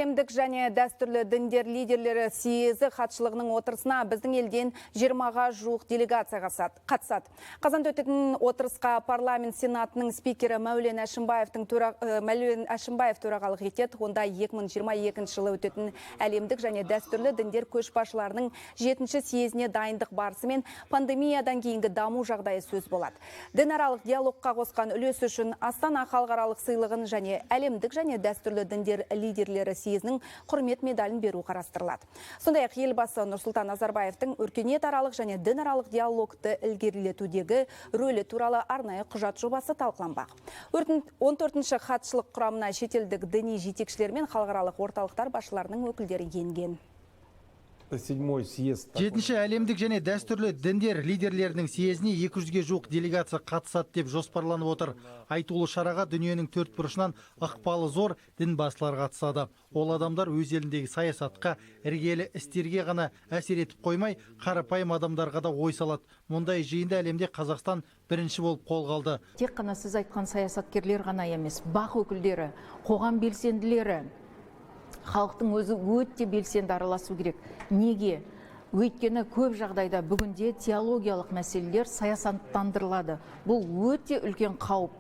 Әлемдік және дәстүрлі діндер лидерлері съезі хатшылығының отырысына біздің елден 20-ға жуық делегация қатысады. Қазанда өтетін отырысқа парламент сенатының спикері Мәулен Әшімбаев төрағалық етеді. Онда 2022 жылы өтетін әлемдік және дәстүрлі діндер көшбасшыларының 7-ші съезіне дайындық барысы мен пандемиядан кейінгі даму жағдайы сөз болады. Дінаралық диалогқа қосқан үлесі үшін Астана халықаралық сыйлығын және әлемдік және дәстүрлі діндер лидерлері съезінің құрмет медалін беру қарастырылады. Сондай-ақ елбасы Нұрсұлтан Назарбаевтың өркениетаралық және дінаралық диалогты ілгерілетудегі рөлі туралы арнайы құжат жобасы талқыланбақ. 14-ші хатшылық құрамына шетелдік діни жетекшілер мен халықаралық орталықтар басшыларының өкілдері енген. 7-ші әлемдік және дәстүрлі діндер лидерлерінің съезіне 200-ге жуық делегация қатысады деп жоспарланып отыр. Айтулы шараға дүниенің төрт бұрышынан ықпалы зор дін басшылар қатысады. Ол адамдар өз еліндегі саясатқа, іргелі істерге ғана әсер етіп қоймай, қарапайым адамдарға да ой салады. Мұндай жиында әлемде Қазақстан бірінші болып қолға алды. Тек қана сіз айтқан саясаткерлер ғана емес, бақ өкілдері, қоғам белсенділері, халықтың өзі өте белсенді араласу керек. Неге? Өйткені көп жағдайда бүгінде теологиялық мәселелер саясаттандырылады. Бұл өте үлкен қауіп.